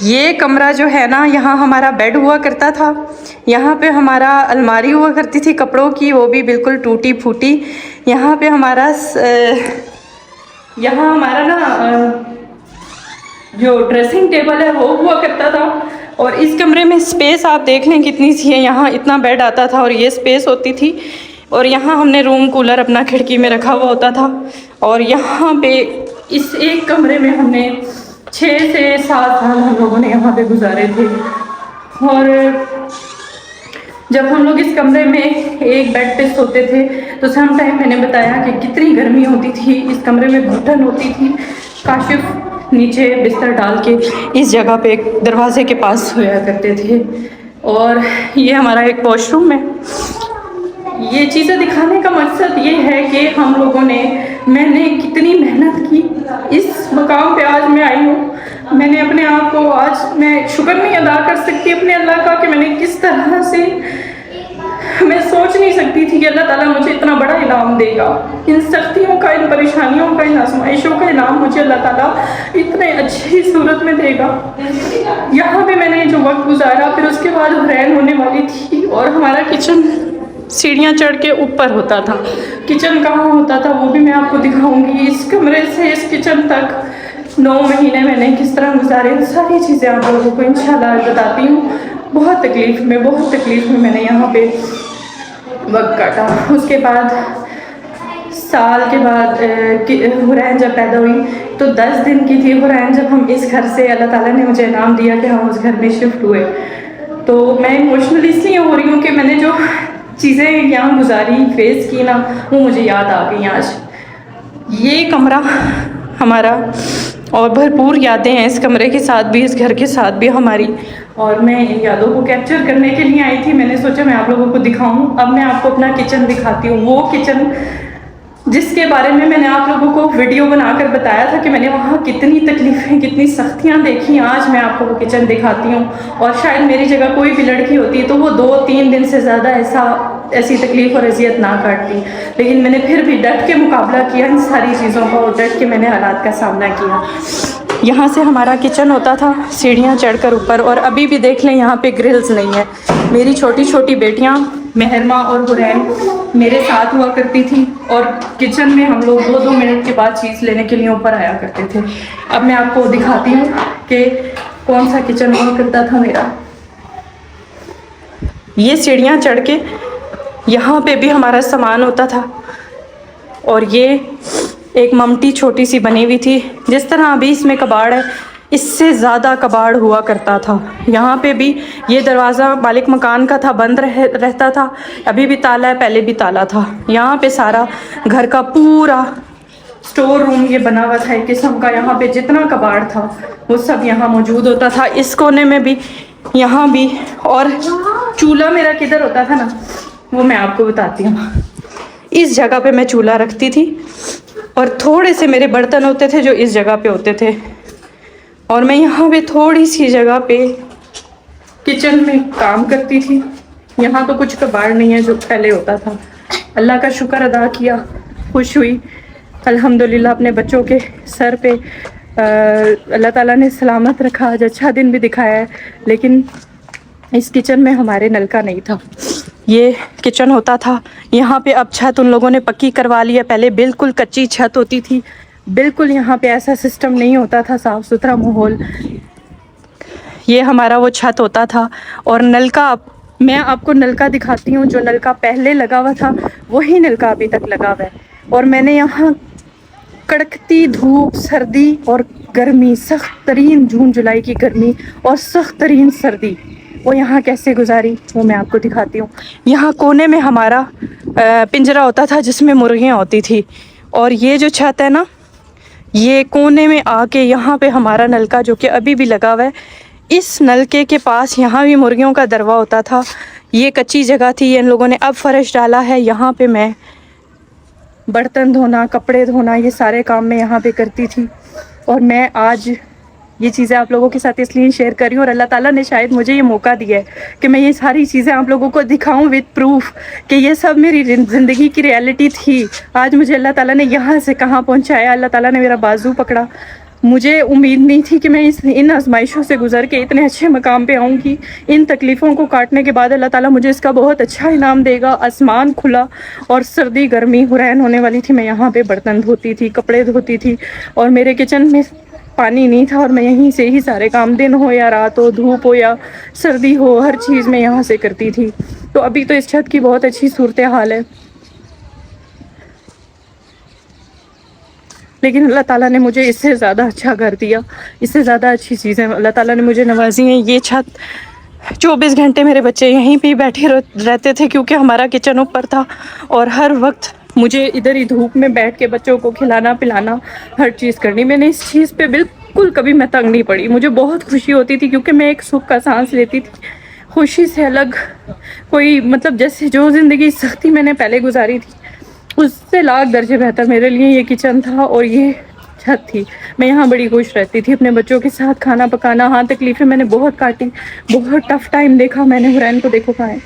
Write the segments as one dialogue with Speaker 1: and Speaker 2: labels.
Speaker 1: یہ کمرہ جو ہے نا، یہاں ہمارا بیڈ ہوا کرتا تھا، یہاں پہ ہمارا الماری ہوا کرتی تھی کپڑوں کی، وہ بھی بالکل ٹوٹی پھوٹی. یہاں پہ یہاں ہمارا نا جو ڈریسنگ ٹیبل ہے وہ ہوا کرتا تھا. اور اس کمرے میں سپیس آپ دیکھ لیں کتنی سی ہے. یہاں اتنا بیڈ آتا تھا اور یہ سپیس ہوتی تھی. اور یہاں ہم نے روم کولر اپنا کھڑکی میں رکھا ہوا ہوتا تھا. اور یہاں پہ اس ایک کمرے میں ہم نے 6 سے 7 سال ہم لوگوں نے یہاں پہ گزارے تھے. اور جب ہم لوگ اس کمرے میں ایک بیڈ پہ سوتے تھے تو سم ٹائم میں نے بتایا کہ کتنی گرمی ہوتی تھی. اس کمرے میں گھٹن ہوتی تھی. کاشف نیچے بستر ڈال کے اس جگہ پہ ایک دروازے کے پاس سویا کرتے تھے. اور یہ ہمارا ایک واش روم ہے. یہ چیزیں دکھانے کا مقصد یہ ہے کہ ہم لوگوں نے، میں نے کتنی محنت کی اس مقام پہ آج میں آئی ہوں. میں نے اپنے آپ کو آج میں شکر نہیں ادا کر سکتی اپنے اللہ کا کہ میں نے کس طرح سے، میں سوچ نہیں سکتی تھی کہ اللہ تعالیٰ مجھے اتنا بڑا انعام دے گا. ان سختیوں کا، ان پریشانیوں کا، ان آزمائشوں کا انعام مجھے اللہ تعالیٰ اتنے اچھی صورت میں دے گا. یہاں پہ میں نے جو وقت گزارا، پھر اس کے بعد حرین ہونے والی تھی اور ہمارا کچن سیڑھیاں چڑھ کے اوپر ہوتا تھا. کچن کہاں ہوتا تھا وہ بھی میں آپ کو دکھاؤں گی. اس کمرے سے اس کچن تک 9 مہینے میں نے کس طرح گزارے، ساری چیزیں آپ لوگوں کو انشاءاللہ بتاتی ہوں. بہت تکلیف میں نے یہاں پہ وقت کاٹا. اس کے بعد سال کے بعد حرین جب پیدا ہوئی تو 10 دن کی تھی حرین جب ہم اس گھر سے، اللہ تعالیٰ نے مجھے انعام دیا کہ ہم اس گھر میں شفٹ ہوئے. تو میں ایموشنل اس لیے ہو رہی ہوں کہ میں نے جو چیزیں یہاں گزاری، فیس کی نا، وہ مجھے یاد آ گئی آج. یہ کمرہ ہمارا، اور بھرپور یادیں ہیں اس کمرے کے ساتھ بھی، اس گھر کے ساتھ بھی ہماری. اور میں ان یادوں کو کیپچر کرنے کے لیے آئی تھی. میں نے سوچا میں آپ لوگوں کو دکھاؤں. اب میں آپ کو اپنا کچن دکھاتی ہوں. وہ کچن جس کے بارے میں نے آپ لوگوں کو ویڈیو بنا کر بتایا تھا کہ میں نے وہاں کتنی تکلیفیں، کتنی سختیاں دیکھی، آج میں آپ کو وہ کچن دکھاتی ہوں. اور شاید میری جگہ کوئی بھی لڑکی ہوتی تو وہ 2-3 دن سے زیادہ ایسی تکلیف اور اذیت نہ کاٹتی. لیکن میں نے پھر بھی ڈٹ کے مقابلہ کیا ان ساری چیزوں کا، اور ڈٹ کے میں نے حالات کا سامنا کیا. یہاں سے ہمارا کچن ہوتا تھا سیڑھیاں چڑھ کر اوپر. اور ابھی بھی دیکھ لیں یہاں پہ گرلز نہیں ہے. میری چھوٹی چھوٹی بیٹیاں مہرمہ اور حرین میرے ساتھ ہوا کرتی تھی. اور کچن میں ہم لوگ 2-2 منٹ کے بعد چیز لینے کے لیے اوپر آیا کرتے تھے. اب میں آپ کو دکھاتی ہوں کہ کون سا کچن ہوا کرتا تھا میرا. یہ سیڑھیاں چڑھ کے یہاں پہ بھی ہمارا سامان ہوتا تھا. اور یہ ایک ممٹی چھوٹی سی بنی ہوئی تھی. جس طرح ابھی اس میں کباڑ ہے، اس سے زیادہ کباڑ ہوا کرتا تھا. یہاں پہ بھی یہ دروازہ مالک مکان کا تھا، بند رہتا تھا. ابھی بھی تالا ہے، پہلے بھی تالا تھا. یہاں پہ سارا گھر کا پورا اسٹور روم یہ بنا ہوا تھا ایک قسم کا. یہاں پہ جتنا کباڑ تھا وہ سب یہاں موجود ہوتا تھا. اس کونے میں بھی، یہاں بھی. اور چولہا میرا کدھر ہوتا تھا نا، وہ میں آپ کو بتاتی ہوں. اس جگہ پہ میں چولہا رکھتی تھی اور تھوڑے سے میرے برتن ہوتے تھے جو اس جگہ پہ ہوتے تھے. اور میں یہاں پہ تھوڑی سی جگہ پہ کچن میں کام کرتی تھی. یہاں تو کچھ کباڑ نہیں ہے جو پہلے ہوتا تھا. اللہ کا شکر ادا کیا، خوش ہوئی الحمدللہ. اپنے بچوں کے سر پہ اللہ تعالیٰ نے سلامت رکھا، آج اچھا دن بھی دکھایا ہے. لیکن اس کچن میں ہمارے نل کا نہیں تھا. یہ کچن ہوتا تھا یہاں پہ. اب چھت ان لوگوں نے پکی کروا لی ہے. پہلے بالکل کچی چھت ہوتی تھی. بالکل یہاں پہ ایسا سسٹم نہیں ہوتا تھا، صاف ستھرا ماحول. یہ ہمارا وہ چھت ہوتا تھا. اور نل کا، میں آپ کو نل کا دکھاتی ہوں. جو نل کا پہلے لگا ہوا تھا وہی نل کا ابھی تک لگا ہوا ہے. اور میں نے یہاں کڑکتی دھوپ، سردی اور گرمی، سخت ترین جون جولائی کی گرمی اور سخت ترین سردی، وہ یہاں کیسے گزاری وہ میں آپ کو دکھاتی ہوں. یہاں کونے میں ہمارا پنجرا ہوتا تھا جس میں مرغیاں ہوتی تھی. اور یہ جو چھت ہے نا، یہ کونے میں آ کے یہاں پہ ہمارا نلکا جو کہ ابھی بھی لگا ہوا ہے، اس نلکے کے پاس یہاں بھی مرغیوں کا دروا ہوتا تھا. یہ کچی جگہ تھی، ان لوگوں نے اب فرش ڈالا ہے. یہاں پہ میں برتن دھونا، کپڑے دھونا، یہ سارے کام میں یہاں پہ کرتی تھی. اور میں آج یہ چیزیں آپ لوگوں کے ساتھ اس لیے شیئر کر رہی ہوں. اور اللہ تعالیٰ نے شاید مجھے یہ موقع دیا ہے کہ میں یہ ساری چیزیں آپ لوگوں کو دکھاؤں وتھ پروف کہ یہ سب میری زندگی کی ریالٹی تھی. آج مجھے اللہ تعالیٰ نے یہاں سے کہاں پہنچایا. اللہ تعالیٰ نے میرا بازو پکڑا
Speaker 2: مجھے امید نہیں تھی کہ میں ان آزمائشوں سے گزر کے اتنے اچھے مقام پہ آؤں گی. ان تکلیفوں کو کاٹنے کے بعد اللہ تعالیٰ مجھے اس کا بہت اچھا انعام دے گا. آسمان کھلا اور سردی گرمی حرین ہونے والی تھی. میں یہاں پہ برتن دھوتی تھی, کپڑے دھوتی تھی, اور میرے کچن میں پانی نہیں تھا, اور میں یہیں سے ہی سارے کام, دن ہو یا رات ہو, دھوپ ہو یا سردی ہو, ہر چیز میں یہاں سے کرتی تھی. تو ابھی تو اس چھت کی بہت اچھی صورتحال ہے, لیکن اللہ تعالیٰ نے مجھے اس سے زیادہ اچھا گھر دیا, اس سے زیادہ اچھی چیزیں اللہ تعالیٰ نے مجھے نوازی ہیں. یہ چھت 24 گھنٹے میرے بچے یہیں پہ بیٹھے رہتے تھے, کیونکہ ہمارا کچن اوپر تھا, اور ہر وقت مجھے ادھر ہی دھوپ میں بیٹھ کے بچوں کو کھلانا پلانا ہر چیز کرنی. میں نے اس چیز پہ بالکل کبھی میں تنگ نہیں پڑی. مجھے بہت خوشی ہوتی تھی, کیونکہ میں ایک سکھ کا سانس لیتی تھی. خوشی سے الگ کوئی مطلب, جیسے جو زندگی سختی میں نے پہلے گزاری تھی اس سے لاکھ درجے بہتر میرے لیے یہ کچن تھا اور یہ چھت تھی. میں یہاں بڑی خوش رہتی تھی اپنے بچوں کے ساتھ کھانا پکانا. ہاں تکلیفیں میں نے بہت کاٹی, بہت ٹف ٹائم دیکھا میں نے. حرین کو دیکھو کہاں ہے,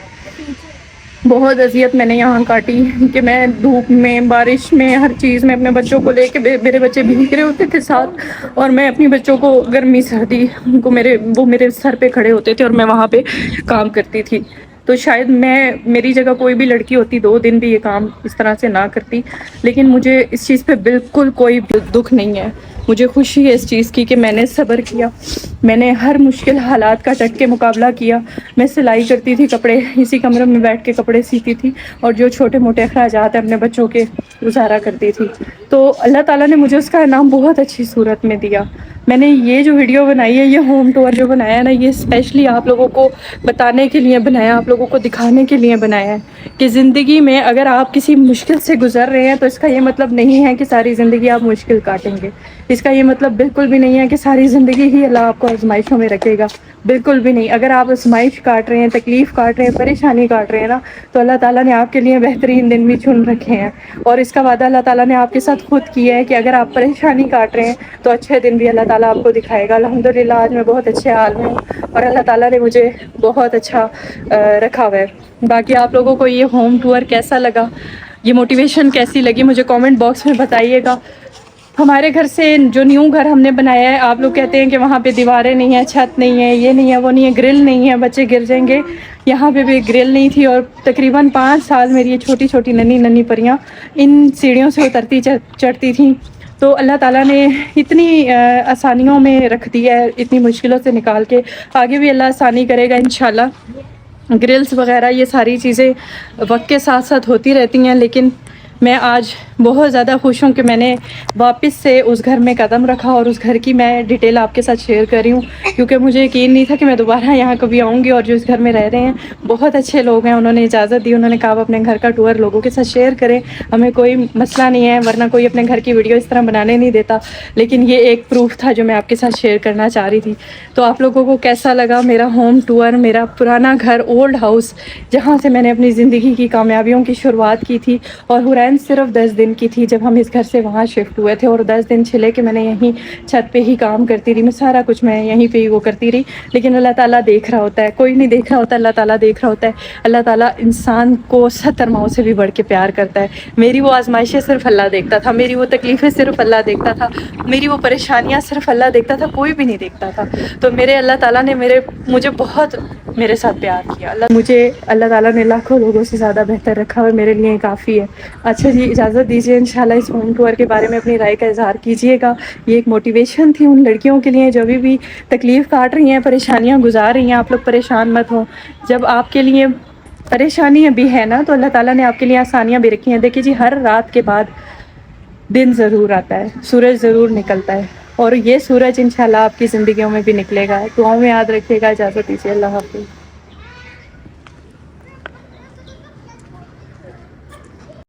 Speaker 2: بہت اذیت میں نے یہاں کاٹی, کہ میں دھوپ میں, بارش میں, ہر چیز میں اپنے بچوں کو لے کے, میرے بچے بھیگ رہے ہوتے تھے ساتھ, اور میں اپنی بچوں کو گرمی سردی ان کو وہ میرے سر پہ کھڑے ہوتے تھے اور میں وہاں پہ کام کرتی تھی. تو شاید میری جگہ کوئی بھی لڑکی ہوتی 2 دن بھی یہ کام اس طرح سے نہ کرتی, لیکن مجھے اس چیز پہ بالکل کوئی دکھ نہیں ہے. مجھے خوشی ہے اس چیز کی کہ میں نے صبر کیا, میں نے ہر مشکل حالات کا ڈٹ کے مقابلہ کیا. میں سلائی کرتی تھی, کپڑے اسی کمرے میں بیٹھ کے کپڑے سیتی تھی, اور جو چھوٹے موٹے اخراجات ہیں اپنے بچوں کے گزارا کرتی تھی. تو اللہ تعالیٰ نے مجھے اس کا انعام بہت اچھی صورت میں دیا. میں نے یہ جو ویڈیو بنائی ہے, یہ ہوم ٹور جو بنایا ہے نا, یہ اسپیشلی آپ لوگوں کو بتانے کے لیے بنایا, آپ لوگوں کو دکھانے کے لیے بنایا ہے کہ زندگی میں اگر آپ کسی مشکل سے گزر رہے ہیں تو اس کا یہ مطلب نہیں ہے کہ ساری زندگی آپ مشکل کاٹیں گے. اس کا یہ مطلب بالکل بھی نہیں ہے کہ ساری زندگی ہی اللہ آپ کو آزمائشوں میں رکھے گا, بالکل بھی نہیں. اگر آپ آزمائش کاٹ رہے ہیں, تکلیف کاٹ رہے ہیں, پریشانی کاٹ رہے ہیں نا, تو اللہ تعالیٰ نے آپ کے لیے بہترین دن بھی چن رکھے ہیں. اور اس کا وعدہ اللہ تعالیٰ نے آپ کے ساتھ خود کیا ہے کہ اگر آپ پریشانی کاٹ رہے ہیں تو اچھے دن بھی اللہ تعالیٰ آپ کو دکھائے گا. الحمدللہ آج میں بہت اچھے حال میں ہوں, اور اللہ تعالیٰ نے مجھے بہت اچھا رکھا ہوا ہے. باقی آپ لوگوں کو یہ ہوم ٹور کیسا لگا, یہ موٹیویشن کیسی لگی, مجھے کامنٹ باکس میں بتائیے گا. ہمارے گھر سے جو نیو گھر ہم نے بنایا ہے, آپ لوگ کہتے ہیں کہ وہاں پہ دیواریں نہیں ہیں, چھت نہیں ہے, یہ نہیں ہے, وہ نہیں ہے, گرل نہیں ہے, بچے گر جائیں گے. یہاں پہ بھی گرل نہیں تھی, اور تقریباً 5 سال میری یہ چھوٹی چھوٹی ننھی پریاں ان سیڑھیوں سے اترتی چڑھتی تھیں. تو اللہ تعالیٰ نے اتنی آسانیوں میں رکھ دیا ہے, اتنی مشکلوں سے نکال کے. آگے بھی اللہ آسانی کرے گا انشاءاللہ. گرلز وغیرہ یہ ساری چیزیں وقت کے ساتھ ساتھ ہوتی رہتی ہیں, لیکن میں آج بہت زیادہ خوش ہوں کہ میں نے واپس سے اس گھر میں قدم رکھا, اور اس گھر کی میں ڈیٹیل آپ کے ساتھ شیئر کر رہی ہوں, کیونکہ مجھے یقین نہیں تھا کہ میں دوبارہ یہاں کبھی آؤں گی. اور جو اس گھر میں رہ رہے ہیں بہت اچھے لوگ ہیں, انہوں نے اجازت دی, انہوں نے کہا آپ اپنے گھر کا ٹور لوگوں کے ساتھ شیئر کریں, ہمیں کوئی مسئلہ نہیں ہے, ورنہ کوئی اپنے گھر کی ویڈیو اس طرح بنانے نہیں دیتا. لیکن یہ ایک پروف تھا جو میں آپ کے ساتھ شیئر کرنا چاہ رہی تھی. تو آپ لوگوں کو کیسا لگا میرا ہوم ٹور, میرا پرانا گھر, اولڈ ہاؤس, جہاں سے میں نے اپنی زندگی کی کامیابیوں کی شروعات کی تھی. اور حرین صرف 10 دن کی تھی جب ہم اس گھر سے وہاں شفٹ ہوئے تھے, اور 10 دن چھلے کہ میں نے یہیں چھت پہ ہی کام کرتی رہی, میں سارا کچھ میں یہیں پہ ہی وہ کرتی رہی. لیکن اللہ تعالیٰ دیکھ رہا ہوتا ہے, کوئی نہیں دیکھ رہا ہوتا, اللہ تعالیٰ دیکھ رہا ہوتا ہے. اللہ تعالیٰ انسان کو 70 ماؤں سے بھی بڑھ کے پیار کرتا ہے. میری وہ آزمائشیں صرف اللہ دیکھتا تھا, میری وہ تکلیفیں صرف اللہ دیکھتا تھا, میری وہ پریشانیاں صرف اللہ دیکھتا تھا, کوئی بھی نہیں دیکھتا تھا. تو میرے اللہ تعالیٰ نے مجھے بہت میرے ساتھ پیار کیا. اللہ تعالیٰ نے لاکھوں لوگوں سے زیادہ بہتر رکھا, اور میرے لیے کافی ہے. اچھا جی, اجازت دیجیے, انشاءاللہ اس ہوم ٹور کے بارے میں اپنی رائے کا اظہار کیجیے گا. یہ ایک موٹیویشن تھی ان لڑکیوں کے لیے جو بھی تکلیف کاٹ رہی ہیں, پریشانیاں گزار رہی ہیں. آپ لوگ پریشان مت ہوں, جب آپ کے لیے پریشانی بھی ہے نا, تو اللہ تعالیٰ نے آپ کے لیے آسانیاں بھی رکھی ہیں. دیکھیے جی, ہر رات کے بعد دن ضرور آتا ہے, سورج ضرور نکلتا ہے, اور یہ سورج انشاءاللہ آپ کی زندگیوں میں بھی نکلے گا. دعاؤں میں یاد رکھیے گا. اجازت دیجیے, اللہ حافظ.